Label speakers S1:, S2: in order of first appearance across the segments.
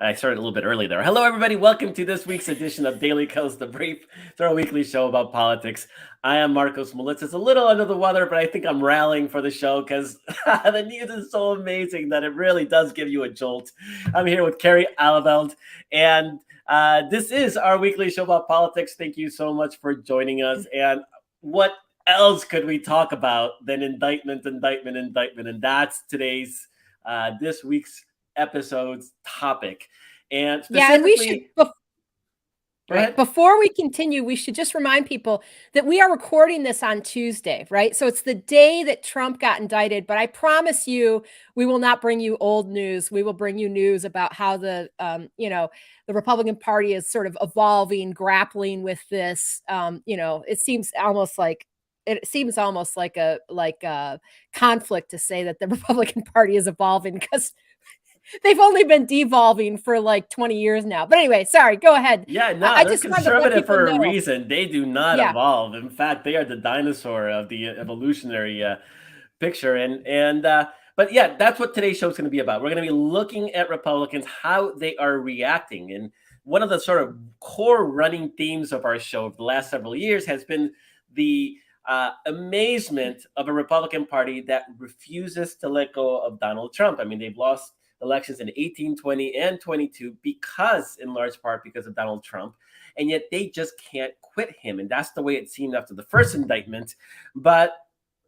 S1: I started a little bit early there. Hello, everybody. Welcome to this week's edition of Daily Kos The Brief. It's our weekly show about politics. I am Marcos Molitz. It's a little under the weather, but I think I'm rallying for the show because the news is so amazing that it really does give you a jolt. I'm here with Carrie Aleveld, and this is our weekly show about politics. Thank you so much for joining us. And what else could we talk about than indictment? And that's today's, this week's episode's topic. And specifically,
S2: right, before we continue, we should just remind people that we are recording this on Tuesday, right? So it's the day that Trump got indicted, but I promise you, we will not bring you old news. We will bring you news about how the Republican Party is sort of evolving, grappling with this. It seems almost like a conflict to say that the Republican Party is evolving because they've only been devolving for like 20 years now. But anyway, sorry, go ahead.
S1: Yeah, no, they're conservative for a reason. They do not evolve. In fact, they are the dinosaur of the evolutionary picture. But yeah, that's what today's show is going to be about. We're going to be looking at Republicans, how they are reacting. And one of the sort of core running themes of our show over the last several years has been the amazement of a Republican Party that refuses to let go of Donald Trump. I mean, they've lost elections in 18, 20, and 22 in large part because of Donald Trump, and yet they just can't quit him. And that's the way it seemed after the first indictment. But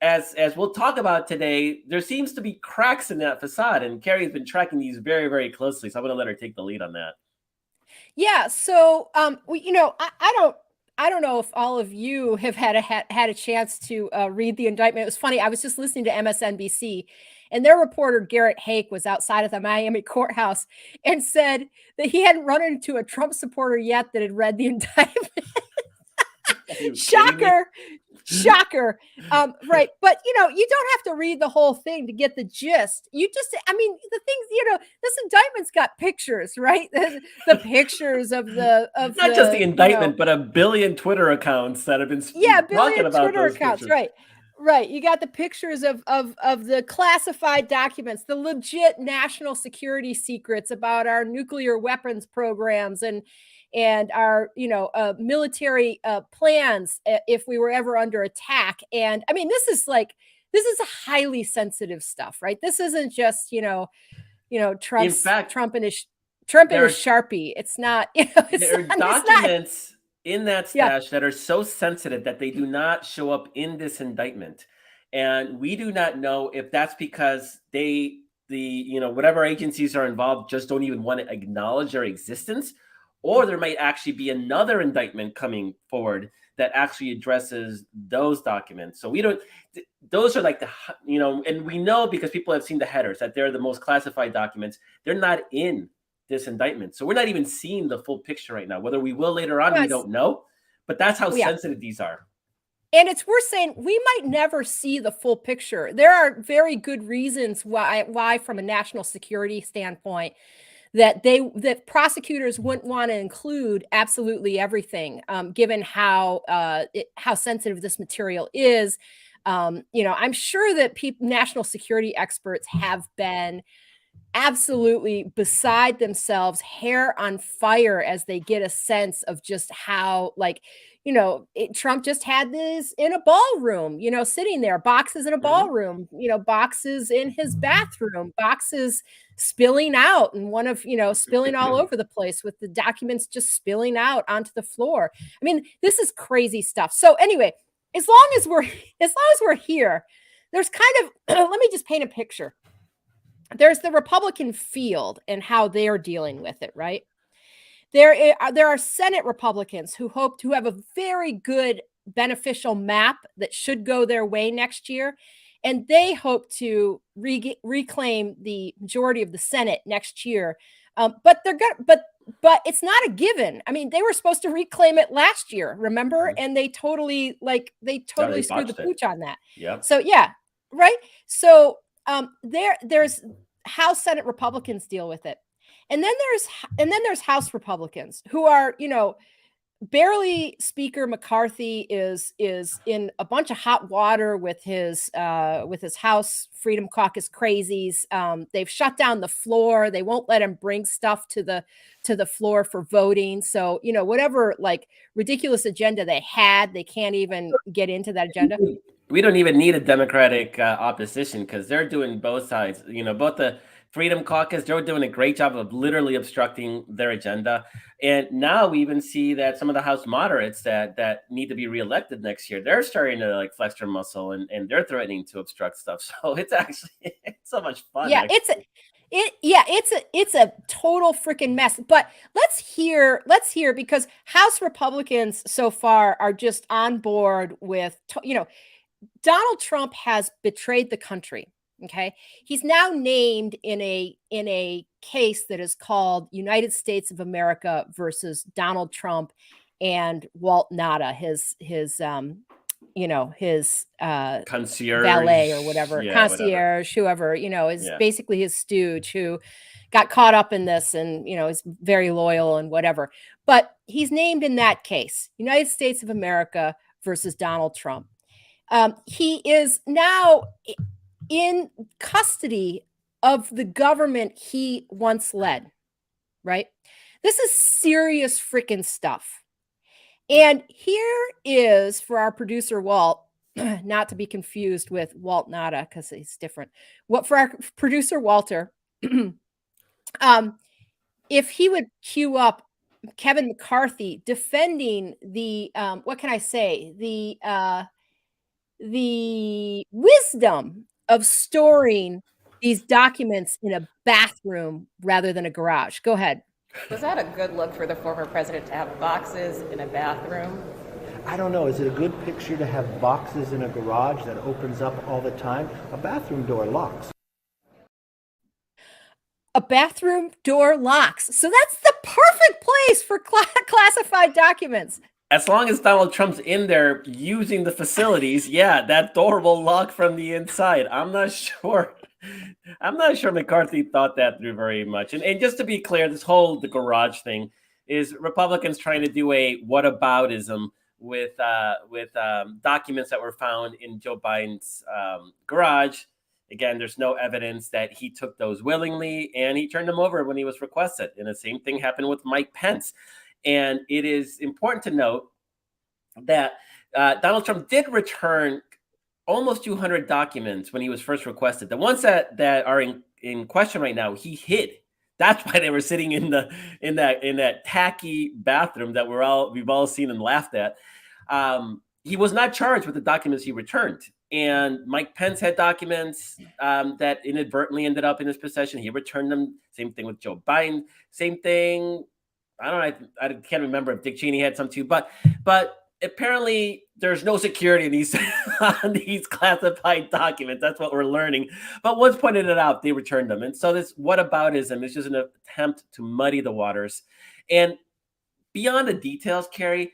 S1: as we'll talk about today, there seems to be cracks in that facade, and Carrie's been tracking these very, very closely. So I'm going to let her take the lead on that.
S2: Yeah. So, I don't know if all of you have had a chance to read the indictment. It was funny. I was just listening to MSNBC, and their reporter Garrett Hake was outside of the Miami courthouse and said that he hadn't run into a Trump supporter yet that had read the indictment. Shocker. Right. But, you don't have to read the whole thing to get the gist. The things, this indictment's got pictures, right? The pictures of
S1: not just the indictment, but a billion Twitter accounts that have been talking about Twitter accounts,
S2: pictures. Right. You got the pictures of the classified documents, the legit national security secrets about our nuclear weapons programs and our, military plans if we were ever under attack. And I mean, this is a highly sensitive stuff, right? This isn't just, Trump and his Sharpie. It's not,
S1: there are documents in that stash that are so sensitive that they do not show up in this indictment. And we do not know if that's because whatever agencies are involved just don't even want to acknowledge their existence, or there might actually be another indictment coming forward that actually addresses those documents. So those are like and we know because people have seen the headers that they're the most classified documents. They're not in this indictment. So we're not even seeing the full picture right now. Whether we will later on, we don't know. But that's how sensitive these are.
S2: And it's worth saying we might never see the full picture. There are very good reasons why from a national security standpoint, that prosecutors wouldn't want to include absolutely everything, given how sensitive this material is. I'm sure that national security experts have been absolutely beside themselves, hair on fire, as they get a sense of just how, Trump just had this in a ballroom, sitting there, boxes in a ballroom, boxes in his bathroom, boxes spilling out, and spilling all over the place with the documents just spilling out onto the floor. I mean, this is crazy stuff. So anyway, as long as we're here, there's kind of, let me just paint a picture. There's the Republican field and how they're dealing with it, right? There are Senate Republicans who hope to have a very good beneficial map that should go their way next year. And they hope to reclaim the majority of the Senate next year. But it's not a given. I mean, they were supposed to reclaim it last year, remember? And they totally screwed the pooch on that.
S1: Yeah.
S2: So yeah, right. So there's House Senate Republicans deal with it. And then there's House Republicans who are, barely Speaker McCarthy is in a bunch of hot water with his House Freedom Caucus crazies. They've shut down the floor. They won't let him bring stuff to the floor for voting. So, you know, whatever like ridiculous agenda they had, they can't even get into that agenda.
S1: We don't even need a Democratic opposition because they're doing both sides. You know, both the Freedom Caucus, they're doing a great job of literally obstructing their agenda. And now we even see that some of the House moderates that need to be reelected next year, they're starting to like flex their muscle and they're threatening to obstruct stuff. So it's actually it's so much fun.
S2: Yeah,
S1: actually.
S2: it's a total freaking mess. But let's hear because House Republicans so far are just on board with, you know, Donald Trump has betrayed the country. Okay. He's now named in a case that is called United States of America versus Donald Trump and Walt Nada, his you know, his
S1: Concierge,
S2: valet or whatever,
S1: yeah, whatever.
S2: concierge, whoever, you know, is
S1: Yeah.
S2: basically his stooge who got caught up in this and, you know, is very loyal and whatever. But he's named in that case, United States of America versus Donald Trump. He is now in custody of the government he once led, right? This is serious freaking stuff. And here is for our producer, Walt, not to be confused with Walt Nada because he's different. What for our producer, Walter, if he would cue up Kevin McCarthy defending the, what can I say? The wisdom of storing these documents in a bathroom rather than a garage. Go ahead.
S3: Was that a good look for the former president to have boxes in a bathroom?
S4: I don't know. Is it a good picture to have boxes in a garage that opens up all the time? A bathroom door locks.
S2: A bathroom door locks. So that's the perfect place for classified documents.
S1: As long as Donald Trump's in there using the facilities, yeah, that door will lock from the inside. I'm not sure. I'm not sure McCarthy thought that through very much. And just to be clear, the garage thing is Republicans trying to do a whataboutism with documents that were found in Joe Biden's garage. Again, there's no evidence that he took those willingly, and he turned them over when he was requested. And the same thing happened with Mike Pence. And it is important to note that Donald Trump did return almost 200 documents when he was first requested. The ones that are in question right now, he hid. That's why they were sitting in that tacky bathroom that we've all seen and laughed at. He was not charged with the documents he returned. And Mike Pence had documents that inadvertently ended up in his possession. He returned them. Same thing with Joe Biden. Same thing. I don't know. I can't remember if Dick Cheney had some too, but apparently there's no security in these on these classified documents. That's what we're learning. But once pointed it out, they returned them. And so this whataboutism is just an attempt to muddy the waters. And beyond the details, Carrie,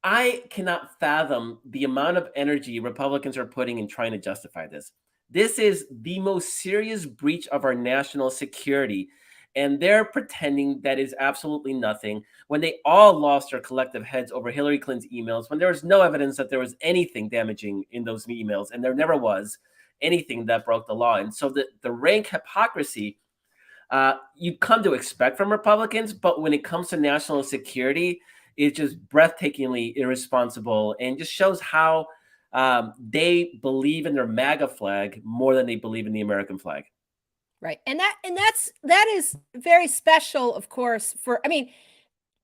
S1: I cannot fathom the amount of energy Republicans are putting in trying to justify this. This is the most serious breach of our national security. And they're pretending that is absolutely nothing when they all lost their collective heads over Hillary Clinton's emails, when there was no evidence that there was anything damaging in those emails. And there never was anything that broke the law. And so the rank hypocrisy you come to expect from Republicans, but when it comes to national security, it's just breathtakingly irresponsible and just shows how they believe in their MAGA flag more than they believe in the American flag.
S2: Right. And that is very special, of course,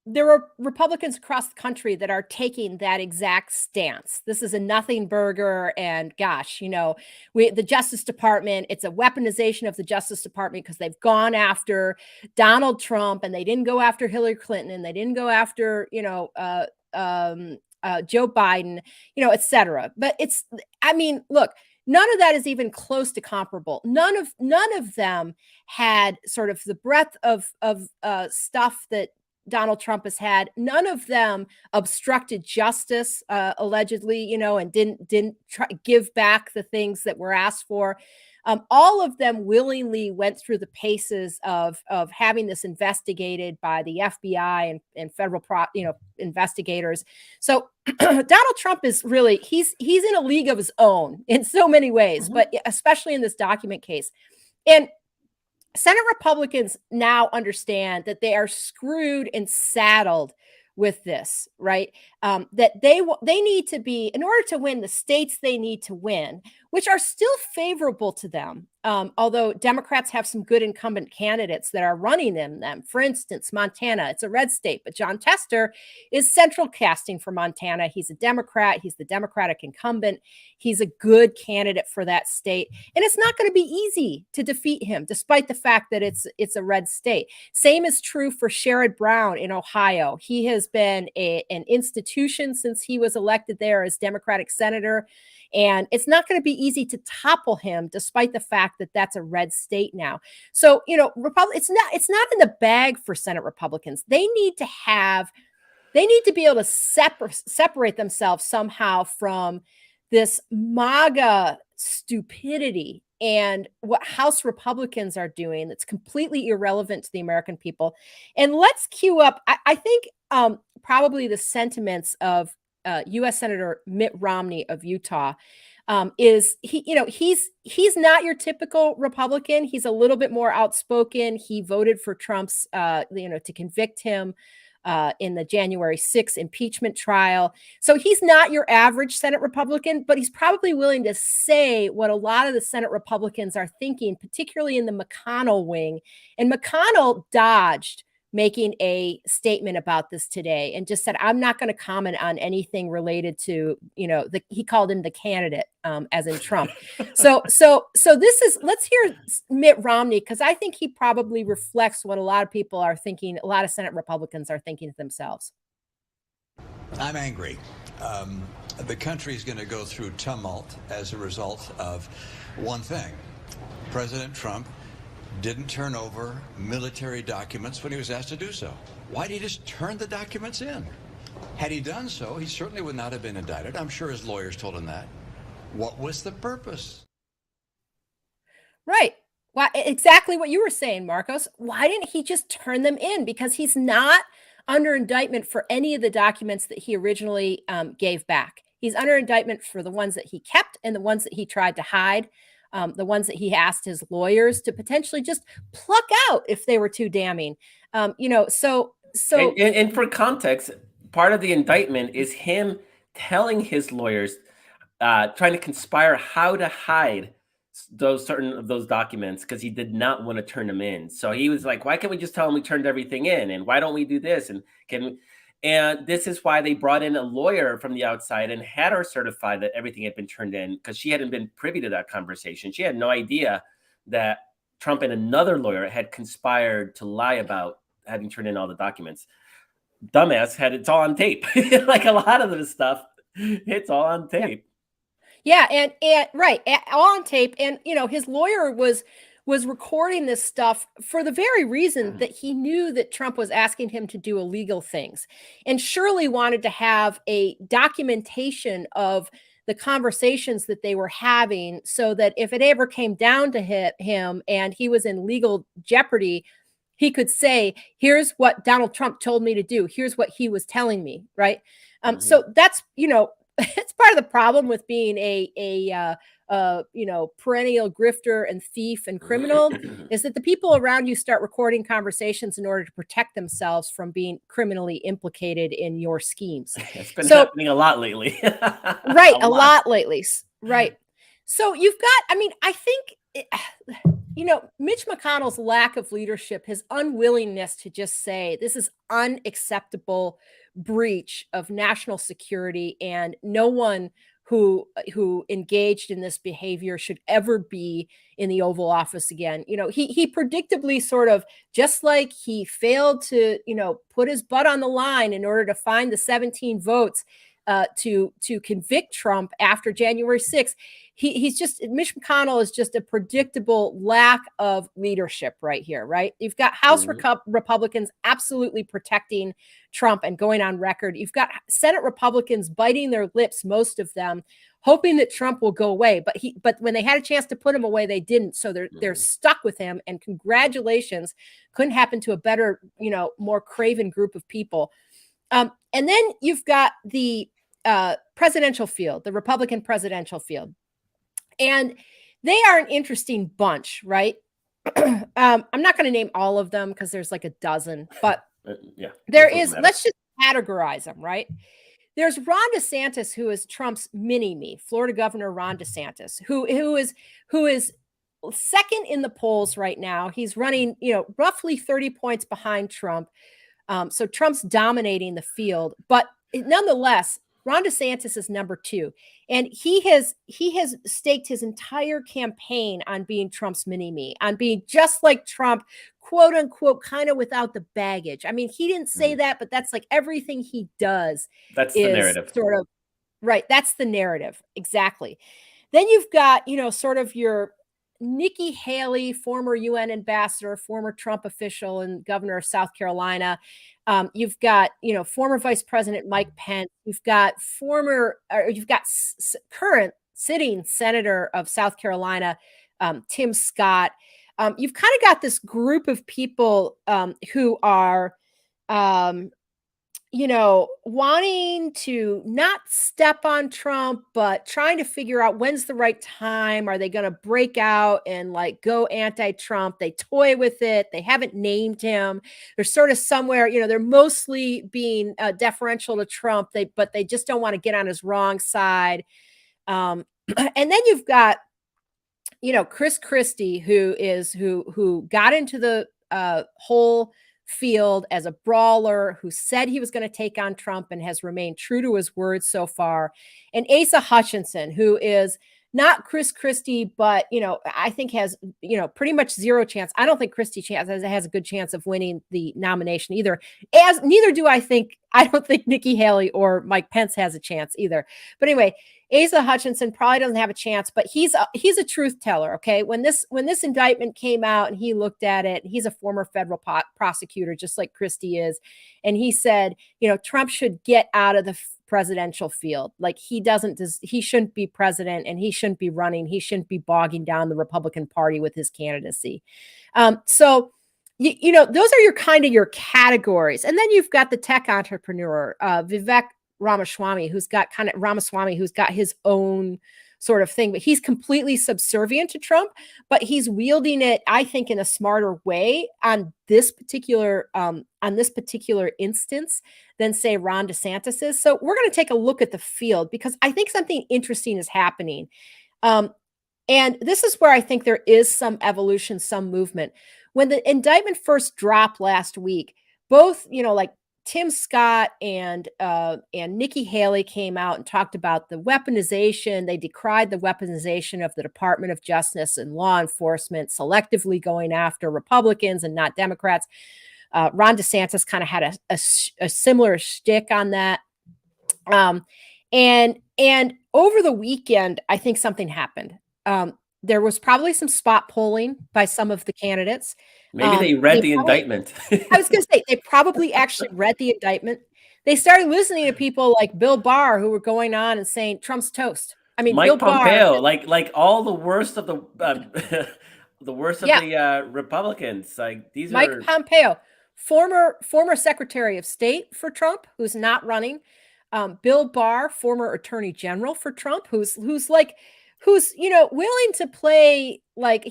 S2: there are Republicans across the country that are taking that exact stance. This is a nothing burger. And gosh, you know, the Justice Department, it's a weaponization of the Justice Department because they've gone after Donald Trump and they didn't go after Hillary Clinton and they didn't go after, you know, Joe Biden, you know, et cetera. But look, none of that is even close to comparable. None of them had sort of the breadth of stuff that Donald Trump has had, none of them obstructed justice, allegedly, and didn't give back the things that were asked for. All of them willingly went through the paces of having this investigated by the FBI and federal investigators. So Donald Trump is really he's in a league of his own in so many ways, but especially in this document case. And Senate Republicans now understand that they are screwed and saddled with this, right? That they need to be, in order to win the states they need to win, which are still favorable to them. Although Democrats have some good incumbent candidates that are running them. For instance, Montana, it's a red state, but John Tester is central casting for Montana. He's a Democrat. He's the Democratic incumbent. He's a good candidate for that state. And it's not going to be easy to defeat him, despite the fact that it's a red state. Same is true for Sherrod Brown in Ohio. He has been an institution since he was elected there as Democratic senator. And it's not going to be easy to topple him, despite the fact that that's a red state now. So, it's not in the bag for Senate Republicans. They need to be able to separate themselves somehow from this MAGA stupidity and what House Republicans are doing that's completely irrelevant to the American people. And let's cue up, I think, probably the sentiments of U.S. Senator Mitt Romney of Utah. He's not your typical Republican. He's a little bit more outspoken. He voted for Trump's, to convict him in the January 6th impeachment trial. So he's not your average Senate Republican, but he's probably willing to say what a lot of the Senate Republicans are thinking, particularly in the McConnell wing. And McConnell dodged making a statement about this today and just said, I'm not going to comment on anything related to, he called him the candidate, as in Trump. So let's hear Mitt Romney, because I think he probably reflects what a lot of people are thinking. A lot of Senate Republicans are thinking to themselves.
S5: I'm angry. The country is going to go through tumult as a result of one thing. President Trump didn't turn over military documents when he was asked to do so. Why did he just turn the documents in? Had he done so, he certainly would not have been indicted. I'm sure his lawyers told him that. What was the purpose?
S2: Right. Well, exactly what you were saying, Marcos. Why didn't he just turn them in? Because he's not under indictment for any of the documents that he originally gave back. He's under indictment for the ones that he kept and the ones that he tried to hide. The ones that he asked his lawyers to potentially just pluck out if they were too damning. So
S1: and for context, part of the indictment is him telling his lawyers, trying to conspire how to hide certain of those documents because he did not want to turn them in. So he was like, why can't we just tell him we turned everything in? And why don't we do this? And this is why they brought in a lawyer from the outside and had her certify that everything had been turned in, because she hadn't been privy to that conversation. She had no idea that Trump and another lawyer had conspired to lie about having turned in all the documents. Dumbass it's all on tape. Like a lot of this stuff, it's all on tape.
S2: Yeah, and right, all on tape. And his lawyer was recording this stuff for the very reason that he knew that Trump was asking him to do illegal things, and surely wanted to have a documentation of the conversations that they were having, so that if it ever came down to him and he was in legal jeopardy, he could say, here's what Donald Trump told me to do. Here's what he was telling me. Right. So that's, it's part of the problem with being a perennial grifter and thief and criminal, is that the people around you start recording conversations in order to protect themselves from being criminally implicated in your schemes.
S1: It's been happening a lot lately.
S2: Right. a lot lately. Right. So you've got, I think, Mitch McConnell's lack of leadership, his unwillingness to just say, this is unacceptable breach of national security, and no one who engaged in this behavior should ever be in the Oval Office again. He predictably, sort of just like he failed to, put his butt on the line in order to find the 17 votes to convict Trump after January 6th. Mitch McConnell is just a predictable lack of leadership right here, right? You've got House Republicans absolutely protecting Trump and going on record. You've got Senate Republicans biting their lips, most of them, hoping that Trump will go away. But when they had a chance to put him away, they didn't. So they're stuck with him. And congratulations, couldn't happen to a better, more craven group of people. And then you've got the presidential field, the Republican presidential field. And they are an interesting bunch, right? I'm not going to name all of them because there's like a dozen, but there is, let's just categorize them, right? There's Ron DeSantis, who is Trump's mini-me, Florida Governor Ron DeSantis, who is second in the polls right now. He's running, roughly 30 points behind Trump. So Trump's dominating the field, but nonetheless, Ron DeSantis is number 2, and he has staked his entire campaign on being Trump's mini-me, on being just like Trump, quote unquote, kind of without the baggage. I mean, he didn't say that, but that's like everything he does.
S1: That's the narrative,
S2: sort of, right? That's the narrative, exactly. Then you've got, sort of your Nikki Haley, former UN ambassador, former Trump official and governor of South Carolina. You've got, former Vice President Mike Pence. You've got current sitting senator of South Carolina, Tim Scott. You've kind of got this group of people who are, wanting to not step on Trump, but trying to figure out when's the right time. Are they going to break out and like go anti-Trump? They toy with it. They haven't named him. They're sort of somewhere, they're mostly being deferential to Trump, but they just don't want to get on his wrong side. And then you've got, Chris Christie, who got into the whole field as a brawler, who said he was going to take on Trump and has remained true to his words so far. And Asa Hutchinson, who is not Chris Christie, but, I think has, pretty much zero chance. I don't think Christie has a good chance of winning the nomination either. Neither do I don't think Nikki Haley or Mike Pence has a chance either. But anyway, Asa Hutchinson probably doesn't have a chance, but he's a truth teller. Okay. When this indictment came out and he looked at it, he's a former federal prosecutor, just like Christie is. And he said, Trump should get out of the presidential field. Like he shouldn't be president, and he shouldn't be running. He shouldn't be bogging down the Republican Party with his candidacy. So those are your categories. And then you've got the tech entrepreneur, Vivek Ramaswamy, who's got his own sort of thing, but he's completely subservient to Trump, but he's wielding it, I think, in a smarter way on this particular instance than say Ron DeSantis is. So we're going to take a look at the field because I think something interesting is happening. And this is where I think there is some evolution, some movement. When the indictment first dropped last week, both, like Tim Scott and Nikki Haley came out and talked about the weaponization. They decried the weaponization of the Department of Justice and law enforcement, selectively going after Republicans and not Democrats. Ron DeSantis kind of had a similar shtick on that. And over the weekend, I think something happened. There was probably some spot polling by some of the candidates.
S1: Maybe they read the indictment.
S2: I was going to say, they probably actually read the indictment. They started listening to people like Bill Barr, who were going on and saying Trump's toast. I mean,
S1: Mike
S2: Bill
S1: Pompeo,
S2: Barr,
S1: like all the worst of the the Republicans. Like these
S2: Mike
S1: are
S2: Pompeo, former Secretary of State for Trump, who's not running. Bill Barr, former Attorney General for Trump, who's willing to play, like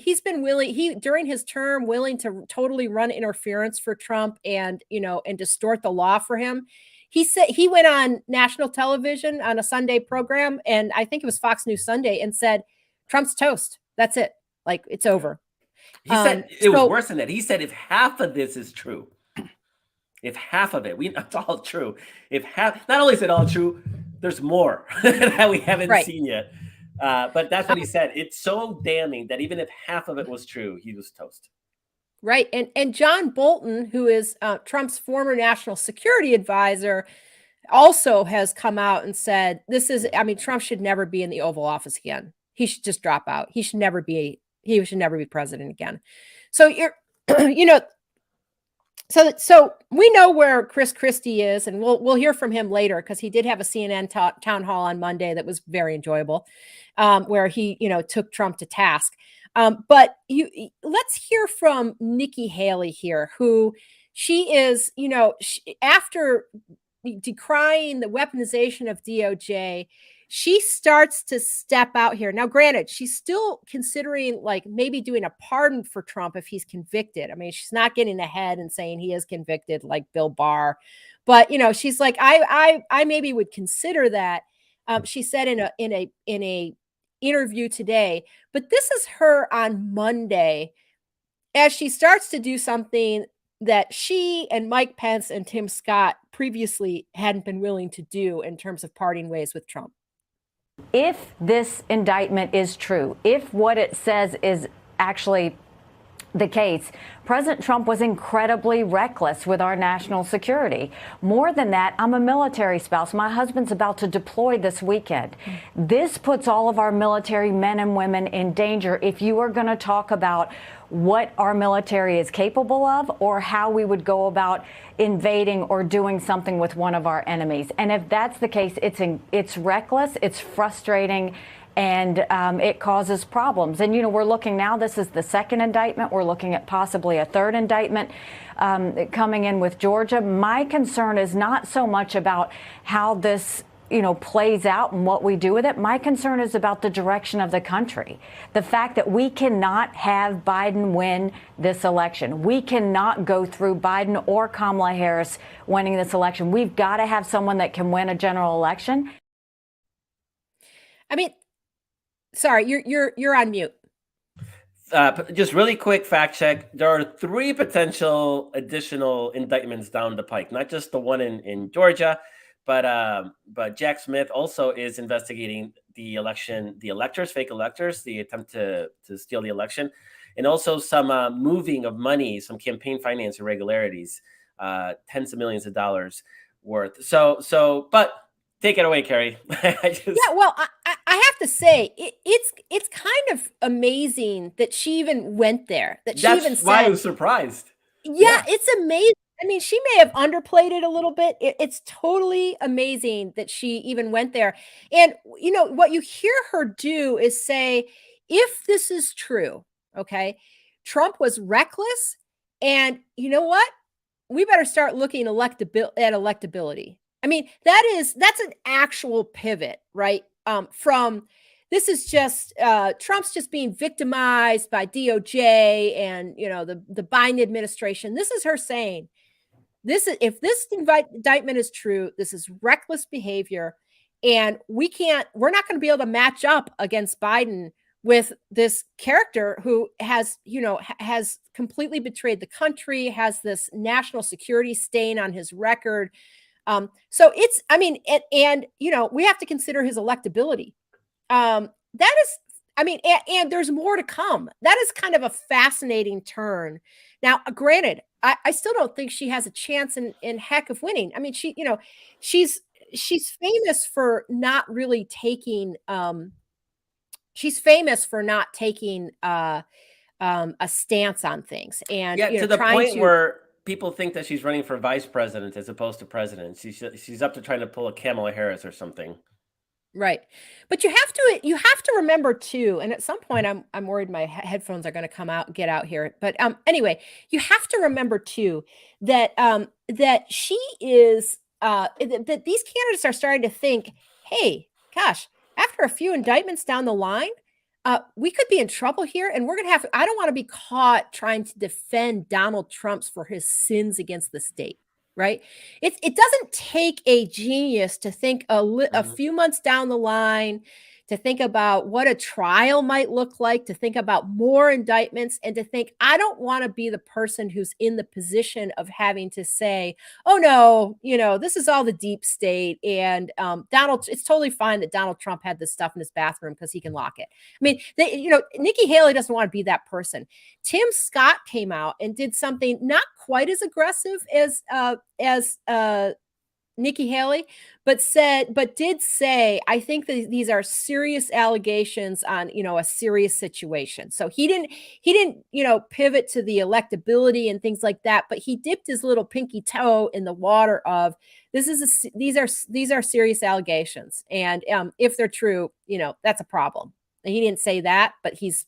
S2: during his term, willing to totally run interference for Trump and distort the law for him. He said he went on national television on a Sunday program, and I think it was Fox News Sunday, and said, Trump's toast. That's it. Like, it's over.
S1: He said it was worse than that. He said if half of this is true, if half of it, it's all true. Not only is it all true, there's more that we haven't seen yet. But that's what he said. It's so damning that even if half of it was true, he was toast.
S2: Right. And John Bolton, who is Trump's former national security advisor, also has come out and said, Trump should never be in the Oval Office again. He should just drop out. He should never be president again. So you're, so we know where Chris Christie is, and we'll hear from him later, because he did have a CNN town hall on Monday that was very enjoyable, where he, took Trump to task. But let's hear from Nikki Haley here, who she is, after decrying the weaponization of DOJ, she starts to step out here. Now, granted, she's still considering like maybe doing a pardon for Trump if he's convicted. I mean, she's not getting ahead and saying he is convicted like Bill Barr, but she's like, I maybe would consider that. She said in a interview today, but this is her on Monday as she starts to do something that she and Mike Pence and Tim Scott previously hadn't been willing to do in terms of parting ways with Trump.
S6: If this indictment is true, if what it says is actually the case, President Trump was incredibly reckless with our national security. More than that, I'm a military spouse. My husband's about to deploy this weekend. This puts all of our military men and women in danger if you are going to talk about what our military is capable of or how we would go about invading or doing something with one of our enemies. And if that's the case, it's reckless, it's frustrating, and it causes problems. And, we're looking now, this is the second indictment. We're looking at possibly a third indictment coming in with Georgia. My concern is not so much about how this plays out and what we do with it. My concern is about the direction of the country. The fact that we cannot have Biden win this election. We cannot go through Biden or Kamala Harris winning this election. We've got to have someone that can win a general election.
S2: I mean, sorry, you're on mute.
S1: Just really quick fact check. There are 3 potential additional indictments down the pike, not just the one in Georgia. But Jack Smith also is investigating the election, the electors, fake electors, the attempt to steal the election, and also some moving of money, some campaign finance irregularities, tens of millions of dollars worth. But take it away, Carrie.
S2: Yeah, well, I have to say, it's kind of amazing that she even went there. That's
S1: why I was surprised.
S2: Yeah, it's amazing. I mean, she may have underplayed it a little bit. It's totally amazing that she even went there. And, what you hear her do is say, if this is true, okay, Trump was reckless. And you know what? We better start looking at electability. I mean, that's an actual pivot, right? This is just Trump's just being victimized by DOJ and, the Biden administration. This is her saying, if this indictment is true, this is reckless behavior, and we're not going to be able to match up against Biden with this character who has completely betrayed the country, has this national security stain on his record. So it's, and we have to consider his electability. And there's more to come. That is kind of a fascinating turn. Now, granted, I still don't think she has a chance in heck of winning. I mean, she's famous for not really taking, a stance on things. And
S1: to the point where people think that she's running for vice president as opposed to president. She's up to trying to pull a Kamala Harris or something.
S2: Right. But you have to remember too, and at some point I'm worried my headphones are going to get out here. But anyway, you have to remember too that that she is that these candidates are starting to think, hey, gosh, after a few indictments down the line, we could be in trouble here, and we're going to have. I don't want to be caught trying to defend Donald Trump for his sins against the state. Right. It doesn't take a genius to think a few months down the line, to think about what a trial might look like, to think about more indictments, and to think, I don't want to be the person who's in the position of having to say, oh, no, this is all the deep state. And it's totally fine that Donald Trump had this stuff in his bathroom because he can lock it. I mean, Nikki Haley doesn't want to be that person. Tim Scott came out and did something not quite as aggressive as Nikki Haley, but did say, I think that these are serious allegations on, a serious situation. So he didn't, pivot to the electability and things like that, but he dipped his little pinky toe in the water of these are serious allegations. And if they're true, that's a problem. And he didn't say that, but he's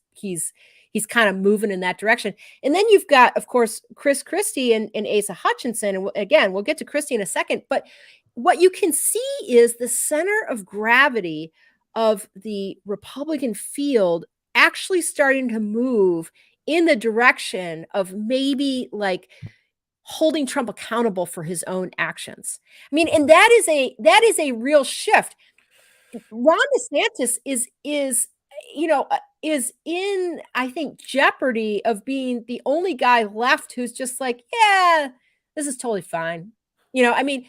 S2: kind of moving in that direction. And then you've got, of course, Chris Christie and Asa Hutchinson. And again, we'll get to Christie in a second. But what you can see is the center of gravity of the Republican field actually starting to move in the direction of maybe like holding Trump accountable for his own actions. I mean, and that is a real shift. Ron DeSantis is in, I think, jeopardy of being the only guy left who's just like, yeah, this is totally fine. I mean,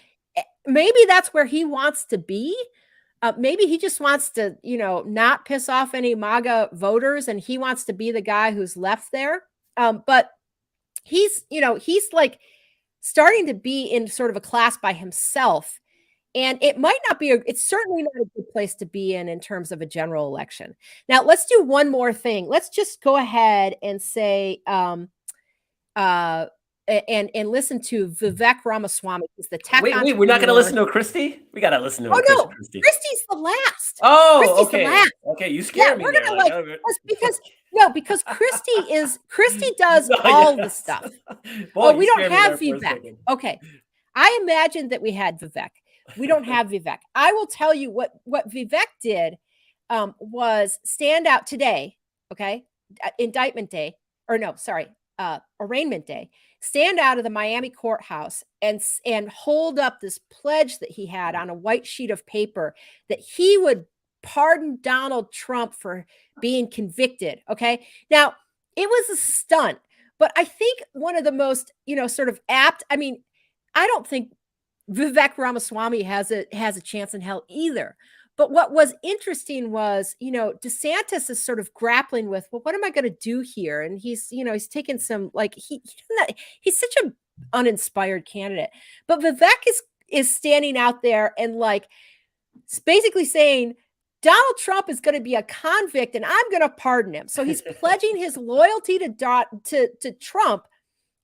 S2: maybe that's where he wants to be. Maybe he just wants to, not piss off any MAGA voters, and he wants to be the guy who's left there. But he's like starting to be in sort of a class by himself. And it might not be it's certainly not a good place to be in terms of a general election. Now, let's do one more thing. Let's just go ahead and say, and listen to Vivek Ramaswamy. He's the tech
S1: Wait, we're not going to listen to Christie? We got to listen to Christie.
S2: Christie's the last.
S1: Oh,
S2: Christie's
S1: okay.
S2: the last.
S1: Okay, you scared me.
S2: We're
S1: there.
S2: gonna because Christie does all the stuff.
S1: Boy,
S2: we don't have Vivek. Okay. I imagined that we had Vivek. We don't have Vivek. I will tell you what Vivek did was stand out today, okay? Arraignment day, stand out of the Miami courthouse and hold up this pledge that he had on a white sheet of paper that he would pardon Donald Trump for being convicted, okay? Now, it was a stunt, but I think one of the most, sort of apt, I mean, I don't think Vivek Ramaswamy has a chance in hell either. But what was interesting was, DeSantis is sort of grappling with, well, what am I going to do here? And he's taken some, like, he's such an uninspired candidate. But Vivek is standing out there and like basically saying, Donald Trump is going to be a convict and I'm going to pardon him. So he's pledging his loyalty to Trump.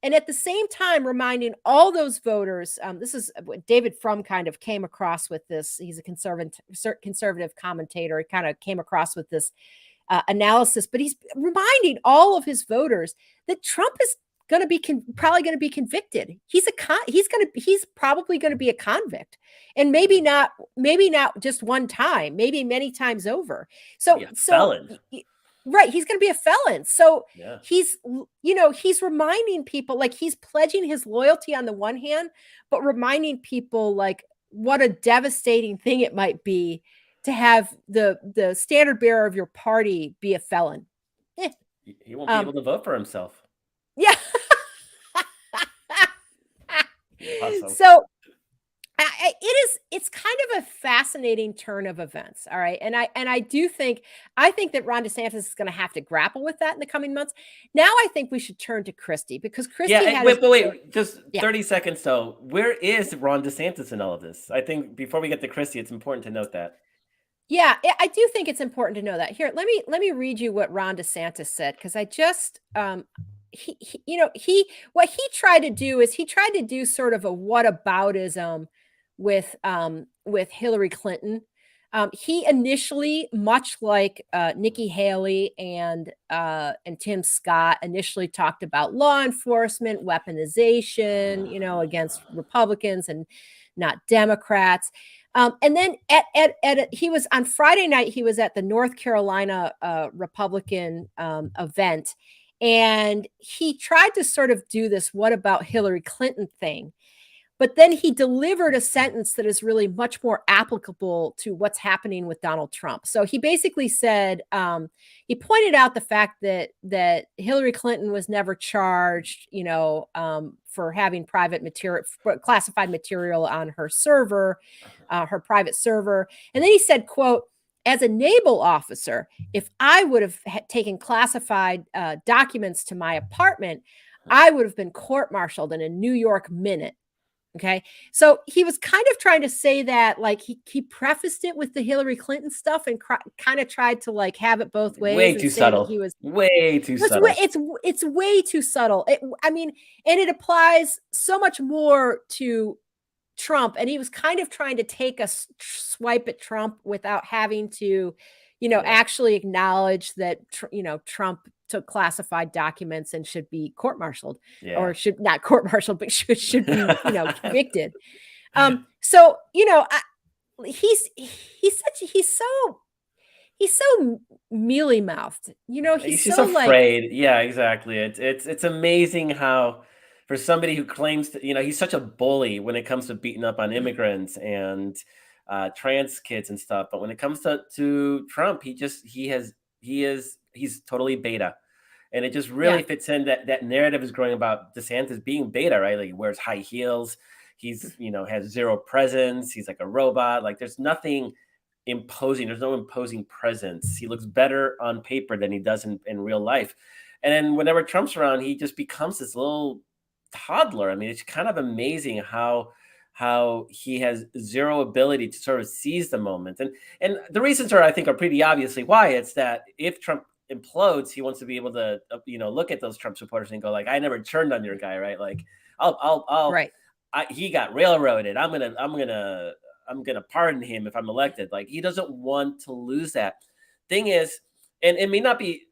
S2: And at the same time, reminding all those voters, this is what David Frum kind of came across with this. He's a conservative commentator. He kind of came across with this analysis, but he's reminding all of his voters that Trump is going to be probably going to be convicted. He's probably going to be a convict, and maybe not just one time, maybe many times over.
S1: Felon.
S2: Right. He's going to be a felon. So
S1: yeah.
S2: He's reminding people, like, he's pledging his loyalty on the one hand, but reminding people like what a devastating thing it might be to have the standard bearer of your party be a felon.
S1: He won't be able to vote for himself.
S2: Yeah.
S1: Awesome.
S2: So it's kind of a fascinating turn of events. All right. And I think that Ron DeSantis is going to have to grapple with that in the coming months. Now I think we should turn to Christie, because Christie
S1: wait, just 30 seconds though. Where is Ron DeSantis in all of this? I think before we get to Christie, it's important to note that.
S2: Yeah, I do think it's important to know that. Here, let me read you what Ron DeSantis said, because I just what he tried to do is he tried to do sort of a whataboutism with Hillary Clinton. He initially, much like Nikki Haley and Tim Scott, initially talked about law enforcement, weaponization, against Republicans and not Democrats. And then he was on Friday night, he was at the North Carolina Republican event. And he tried to sort of do this "what about Hillary Clinton" thing. But then he delivered a sentence that is really much more applicable to what's happening with Donald Trump. So he basically said, he pointed out the fact that Hillary Clinton was never charged, for having classified material on her server, her private server. And then he said, quote, "As a naval officer, if I would have taken classified documents to my apartment, I would have been court-martialed in a New York minute." Okay. So he was kind of trying to say that, like, he prefaced it with the Hillary Clinton stuff and kind of tried to like have it both ways
S1: Way
S2: and
S1: too
S2: say that
S1: subtle.
S2: he was
S1: Way too subtle.
S2: it's way too subtle. I mean, and it applies so much more to Trump. And he was kind of trying to take a swipe at Trump without having to, actually acknowledge that, Trump took classified documents and should be court-martialed, or should not court-martialed, but should be, convicted. So, he's so mealy-mouthed. He's
S1: She's
S2: so like,
S1: afraid. Yeah, exactly. It's amazing how, for somebody who claims to, he's such a bully when it comes to beating up on immigrants and trans kids and stuff. But when it comes to Trump, he's totally beta. And it just really fits in that narrative is growing about DeSantis being beta, right? Like he wears high heels. He's, has zero presence. He's like a robot. Like there's nothing imposing. There's no imposing presence. He looks better on paper than he does in real life. And then whenever Trump's around, he just becomes this little toddler. I mean, it's kind of amazing how he has zero ability to sort of seize the moment. And the reasons I think are pretty obviously why. It's that if Trump implodes, he wants to be able to, look at those Trump supporters and go like, I never turned on your guy, right? Like
S2: right.
S1: He got railroaded. I'm gonna pardon him if I'm elected. Like he doesn't want to lose that. Thing is, and it may not be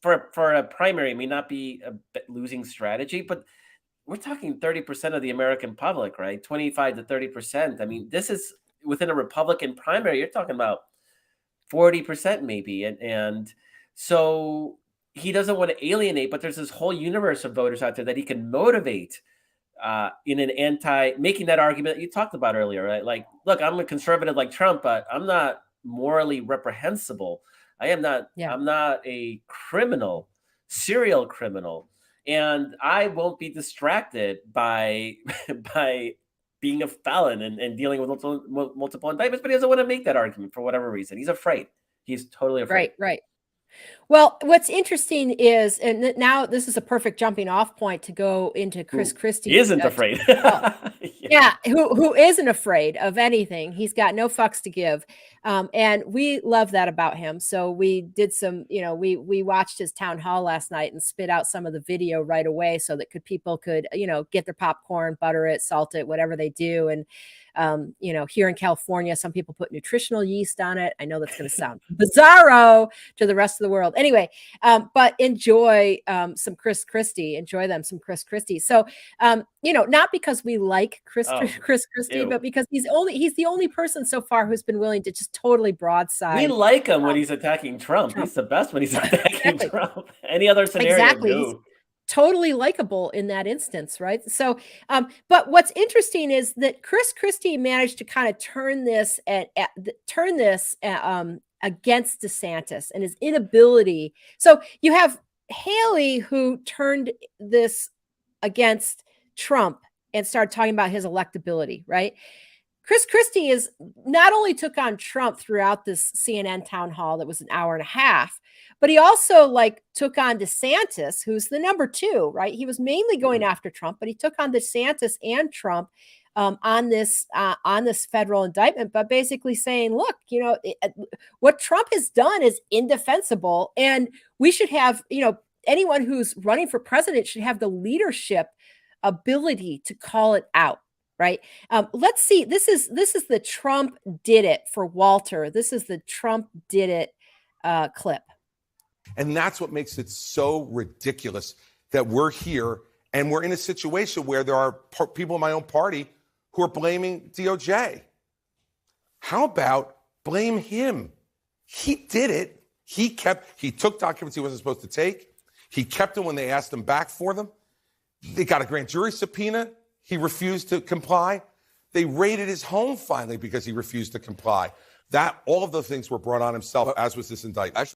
S1: for a primary, it may not be a losing strategy, but we're talking 30% of the American public, right? 25 to 30%. I mean, this is within a Republican primary. You're talking about 40% maybe, and so he doesn't want to alienate. But there's this whole universe of voters out there that he can motivate in an making that argument that you talked about earlier, right? Like, look, I'm a conservative like Trump, but I'm not morally reprehensible. I'm not a criminal, serial criminal. And I won't be distracted by being a felon and dealing with multiple indictments, but he doesn't want to make that argument for whatever reason. He's afraid. He's totally afraid.
S2: Right. Well, what's interesting is, and now this is a perfect jumping off point to go into Chris Christie.
S1: He isn't afraid.
S2: Who isn't afraid of anything. He's got no fucks to give. And we love that about him. So we did some, we watched his town hall last night and spit out some of the video right away so that people could, get their popcorn, butter it, salt it, whatever they do. And, here in California, some people put nutritional yeast on it. I know that's going to sound bizarro to the rest of the world. Anyway, but enjoy some Chris Christie. Enjoy them some Chris Christie. So, not because we like Chris Christie, but because he's the only person so far who's been willing to just totally broadside.
S1: We like him when he's attacking Trump. He's the best when he's attacking Trump. Any other scenario?
S2: Exactly. He's totally likable in that instance, right? So, but what's interesting is that Chris Christie managed to kind of turn this against DeSantis and his inability. So you have Haley, who turned this against Trump and started talking about his electability, right? Chris Christie is not only took on Trump throughout this CNN town hall that was an hour and a half, but he also took on DeSantis, who's the number two, right? He was mainly going after Trump, but he took on DeSantis and Trump on this federal indictment, but basically saying, look, what Trump has done is indefensible, and we should have, anyone who's running for president should have the leadership ability to call it out. Right. Let's see. This is the Trump did it for Walter. This is the Trump did it clip.
S7: And that's what makes it so ridiculous that we're here and we're in a situation where there are people in my own party who are blaming DOJ. How about blame him? He did it. He took documents he wasn't supposed to take. He kept them when they asked him back for them. They got a grand jury subpoena. He refused to comply. They raided his home finally because he refused to comply. All of those things were brought on himself, as was this indictment.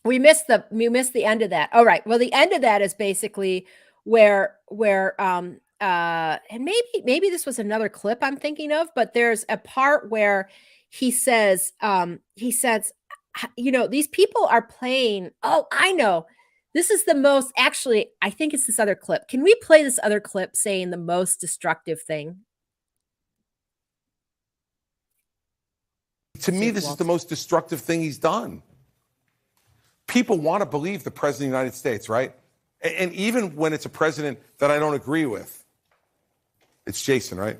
S2: We missed the end of that. All right. Well, the end of that is basically where and maybe this was another clip I'm thinking of, but there's a part where he says, these people are playing. Oh, I know. This is the most, actually, I think it's this other clip. Can we play this other clip saying the most destructive thing?
S7: To me, this is the most destructive thing he's done. People want to believe the president of the United States, right? And even when it's a president that I don't agree with, it's Jason, right?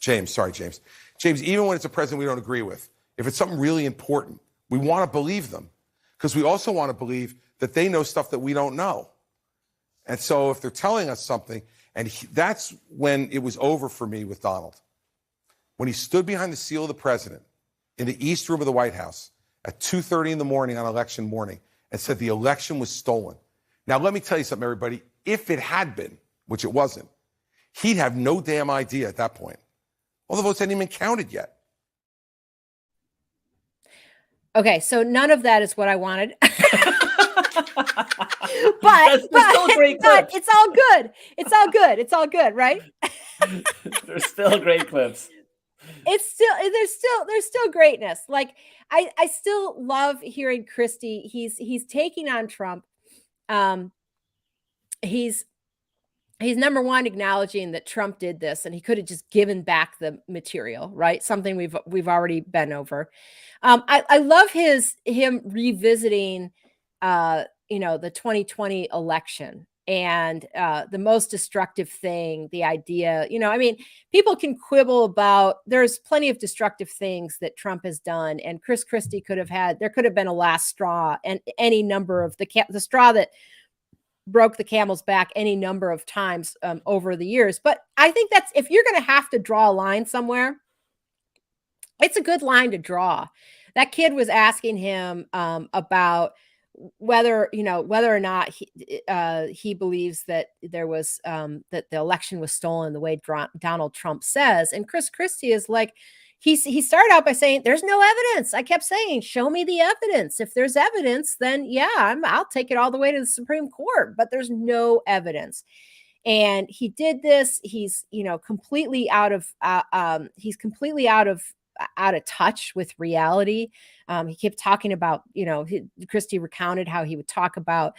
S7: James, sorry, James. James, even when it's a president we don't agree with, if it's something really important, we want to believe them because we also want to believe that they know stuff that we don't know. And so if they're telling us something, and that's when it was over for me with Donald. When he stood behind the seal of the president in the East Room of the White House at 2:30 in the morning on election morning and said the election was stolen. Now, let me tell you something, everybody. If it had been, which it wasn't, he'd have no damn idea at that point. All the votes hadn't even counted yet.
S2: Okay, so none of that is what I wanted. but
S1: still great clips.
S2: It's all good. It's all good. It's all good, right?
S1: There's still great clips.
S2: It's still there's still greatness. Like I still love hearing Christie. He's taking on Trump. He's number one acknowledging that Trump did this and he could have just given back the material, right? Something we've already been over. I love him revisiting the 2020 election and the most destructive thing, the idea, I mean, people can quibble about, there's plenty of destructive things that Trump has done, and Chris Christie there could have been a last straw, and any number of the straw that broke the camel's back any number of times over the years. But I think that's, if you're going to have to draw a line somewhere, it's a good line to draw. That kid was asking him about whether or not he believes that there was that the election was stolen the way Donald Trump says. And Chris Christie is like, he started out by saying, there's no evidence. I kept saying, show me the evidence. If there's evidence, then yeah, I'll take it all the way to the Supreme Court, but there's no evidence. And he did this. He's, completely out of touch with reality. He kept talking about, Christie recounted how he would talk about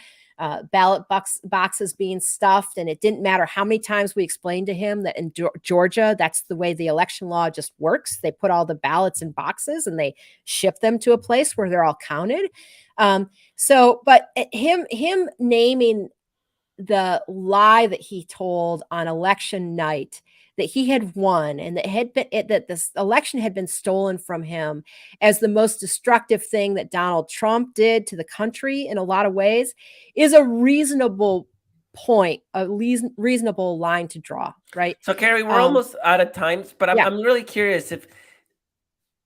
S2: ballot boxes being stuffed, and it didn't matter how many times we explained to him that in Georgia, that's the way the election law just works. They put all the ballots in boxes and they ship them to a place where they're all counted. But him naming the lie that he told on election night, that he had won and that this election had been stolen from him, as the most destructive thing that Donald Trump did to the country in a lot of ways, is a reasonable point, a reasonable line to draw, right?
S1: So, Carrie, we're almost out of time, but I'm really curious if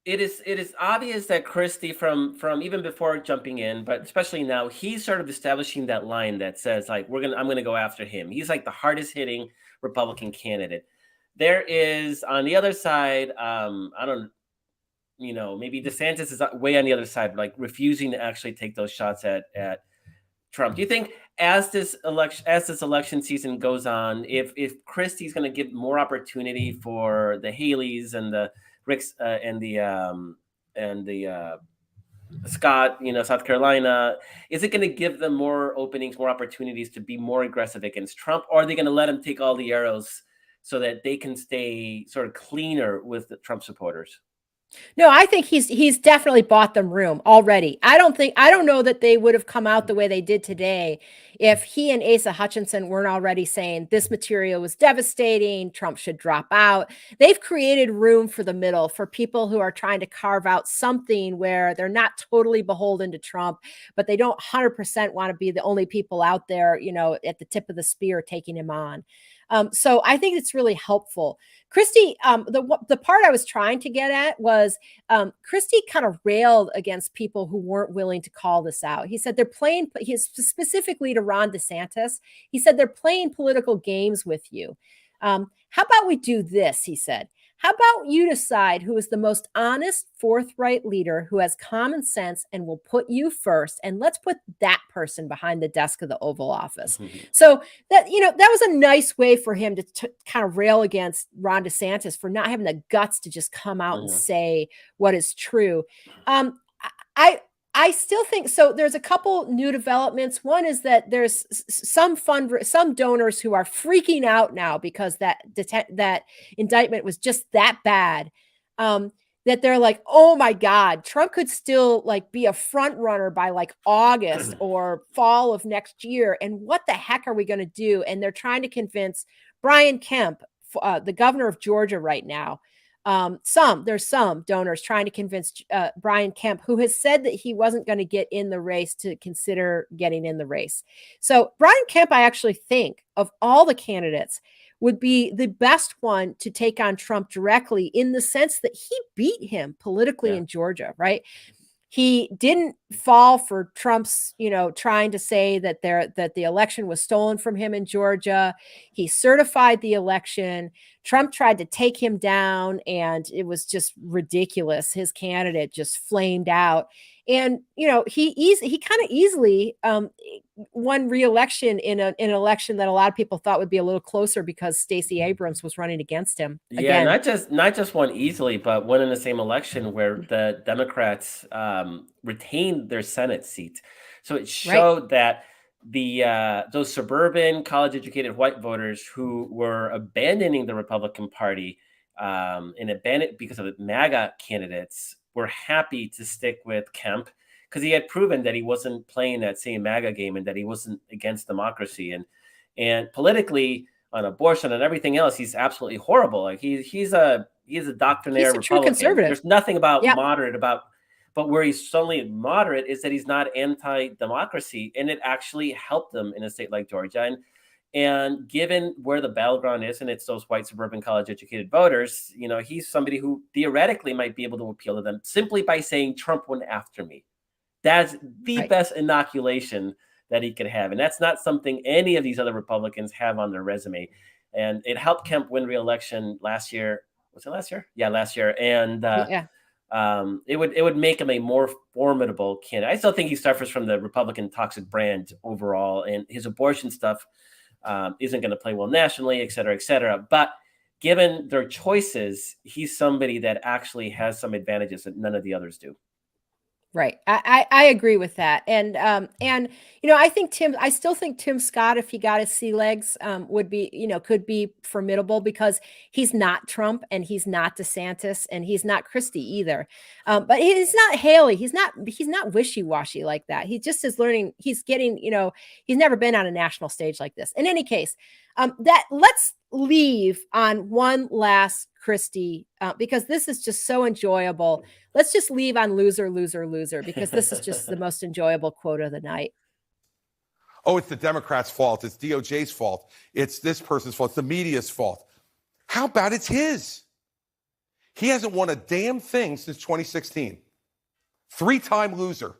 S1: it is obvious that Christie from even before jumping in, but especially now, he's sort of establishing that line that says, like, I'm gonna go after him. He's like the hardest hitting Republican candidate. There is on the other side, maybe DeSantis is way on the other side, like refusing to actually take those shots at Trump. Do you think as this election season goes on, if Christie's going to give more opportunity for the Haleys and the Ricks and the Scott, South Carolina, is it going to give them more openings, more opportunities to be more aggressive against Trump, or are they going to let him take all the arrows so that they can stay sort of cleaner with the Trump supporters?
S2: No, I think he's definitely bought them room already. I don't know that they would have come out the way they did today if he and Asa Hutchinson weren't already saying this material was devastating, Trump should drop out. They've created room for the middle, for people who are trying to carve out something where they're not totally beholden to Trump, but they don't 100% want to be the only people out there, at the tip of the spear taking him on. So I think it's really helpful. Christie, the part I was trying to get at was Christie kind of railed against people who weren't willing to call this out. He said specifically to Ron DeSantis, he said they're playing political games with you. How about we do this, he said. How about you decide who is the most honest, forthright leader who has common sense and will put you first, and let's put that person behind the desk of the Oval Office. Mm-hmm. So that was a nice way for him to kind of rail against Ron DeSantis for not having the guts to just come out and say what is true. I still think so. There's a couple new developments. One is that there's some donors who are freaking out now because that indictment was just that bad. That they're like, oh my God, Trump could still like be a front runner by like August or fall of next year. And what the heck are we going to do? And they're trying to convince Brian Kemp, the governor of Georgia right now. There's some donors trying to convince Brian Kemp, who has said that he wasn't going to get in the race, to consider getting in the race. So Brian Kemp, I actually think of all the candidates, would be the best one to take on Trump directly, in the sense that he beat him politically in Georgia, right? He didn't fall for Trump's, trying to say that the election was stolen from him in Georgia. He certified the election. Trump tried to take him down, and it was just ridiculous. His candidate just flamed out. And, he kind of easily won re-election in an election that a lot of people thought would be a little closer, because Stacey Abrams was running against him.
S1: Yeah, not just won easily, but won in the same election where the Democrats retained their Senate seat. So it showed that those suburban, college-educated white voters who were abandoning the Republican Party and abandoned because of the MAGA candidates were happy to stick with Kemp, because he had proven that he wasn't playing that same MAGA game and that he wasn't against democracy. And politically, on abortion and everything else, he's absolutely horrible. Like he's a doctrinaire Republican.
S2: True conservative.
S1: There's nothing about moderate about, but where he's suddenly moderate is that he's not anti-democracy, and it actually helped him in a state like Georgia. And given where the battleground is, and it's those white suburban college-educated voters, he's somebody who theoretically might be able to appeal to them simply by saying Trump went after me. That's the best inoculation that he could have. And that's not something any of these other Republicans have on their resume. And it helped Kemp win re-election last year. Was it last year? Yeah, last year. And it would make him a more formidable candidate. I still think he suffers from the Republican toxic brand overall, and his abortion stuff isn't going to play well nationally, et cetera, et cetera. But given their choices, he's somebody that actually has some advantages that none of the others do.
S2: Right. I agree with that. And I still think Tim Scott, if he got his sea legs, would be, could be formidable, because he's not Trump, and he's not DeSantis, and he's not Christie either. But he's not Haley. He's not wishy-washy like that. He just is learning. He's getting, he's never been on a national stage like this. In any case, let's leave on one last Christie, because this is just so enjoyable. Let's just leave on loser, loser, loser, because this is just the most enjoyable quote of the night.
S7: Oh, it's the Democrats' fault. It's DOJ's fault. It's this person's fault. It's the media's fault. How about it's his? He hasn't won a damn thing since 2016. Three-time loser.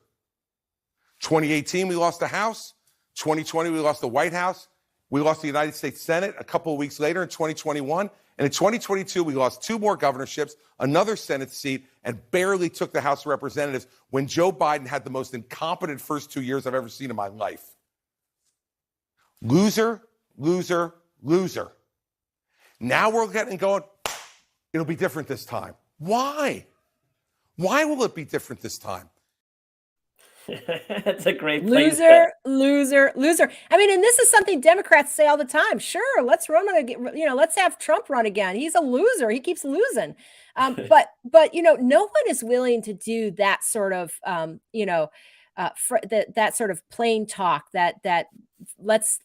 S7: 2018, we lost the House. 2020, we lost the White House. We lost the United States Senate a couple of weeks later in 2021. And in 2022, we lost two more governorships, another Senate seat, and barely took the House of Representatives when Joe Biden had the most incompetent first 2 years I've ever seen in my life. Loser, loser, loser. Now we're getting going, it'll be different this time. Why? Why will it be different this time?
S1: That's a great
S2: loser, loser, loser. I mean, and this is something Democrats say all the time. Sure, let's let's have Trump run again. He's a loser. He keeps losing. But no one is willing to do that sort of that sort of plain talk. That let's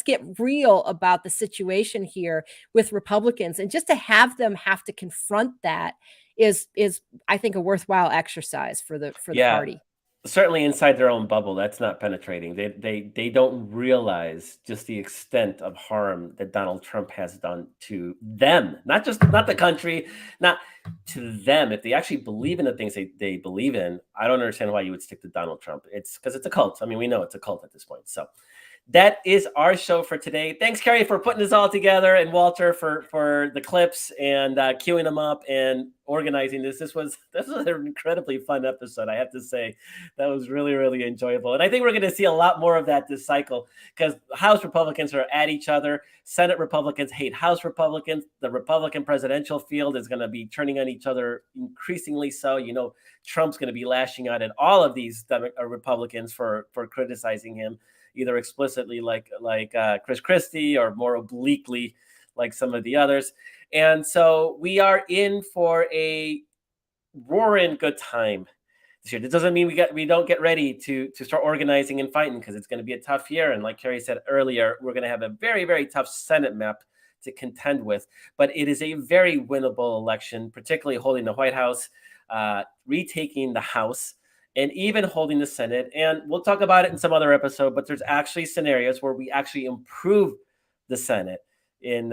S2: get real about the situation here with Republicans, and just to have them have to confront that is I think a worthwhile exercise for the party.
S1: Certainly inside their own bubble, that's not penetrating. They don't realize just the extent of harm that Donald Trump has done to them, not the country, not to them. If they actually believe in the things they believe in, I don't understand why you would stick to Donald Trump. It's because it's a cult. I mean, we know it's a cult at this point. So that is our show for today. Thanks, Carrie, for putting this all together, and Walter for the clips and queuing them up and organizing this. This was an incredibly fun episode, I have to say. That was really, really enjoyable. And I think we're going to see a lot more of that this cycle, because House Republicans are at each other. Senate Republicans hate House Republicans. The Republican presidential field is going to be turning on each other increasingly so. You know, Trump's going to be lashing out at all of these Republicans for criticizing him, either explicitly like Chris Christie, or more obliquely like some of the others. And so we are in for a roaring good time this year. That doesn't mean we don't get ready to start organizing and fighting, because it's going to be a tough year. And like Carrie said earlier, we're going to have a very, very tough Senate map to contend with. But it is a very winnable election, particularly holding the White House, retaking the House, and even holding the Senate. And we'll talk about it in some other episode, but there's actually scenarios where we actually improve the Senate. And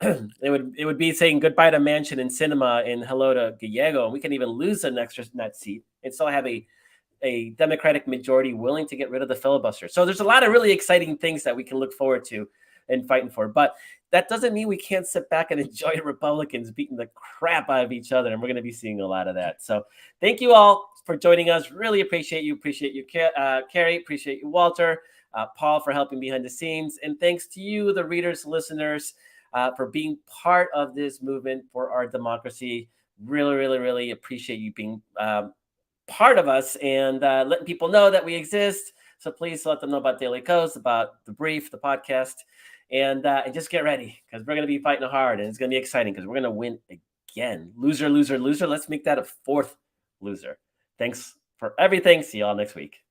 S1: it would be saying goodbye to Manchin and Cinema and hello to Gallego. And we can even lose an extra net seat and still have a Democratic majority willing to get rid of the filibuster. So there's a lot of really exciting things that we can look forward to and fighting for. But that doesn't mean we can't sit back and enjoy Republicans beating the crap out of each other. And we're going to be seeing a lot of that. So thank you all for joining us. Really appreciate you. Appreciate you, Carrie. Appreciate you, Walter. Paul, for helping behind the scenes. And thanks to you, the readers, listeners, for being part of this movement for our democracy. Really, really, really appreciate you being part of us and letting people know that we exist. So please let them know about Daily Kos, about The Brief, the podcast, and just get ready, because we're going to be fighting hard, and it's going to be exciting because we're going to win again. Loser, loser, loser. Let's make that a fourth loser. Thanks for everything. See you all next week.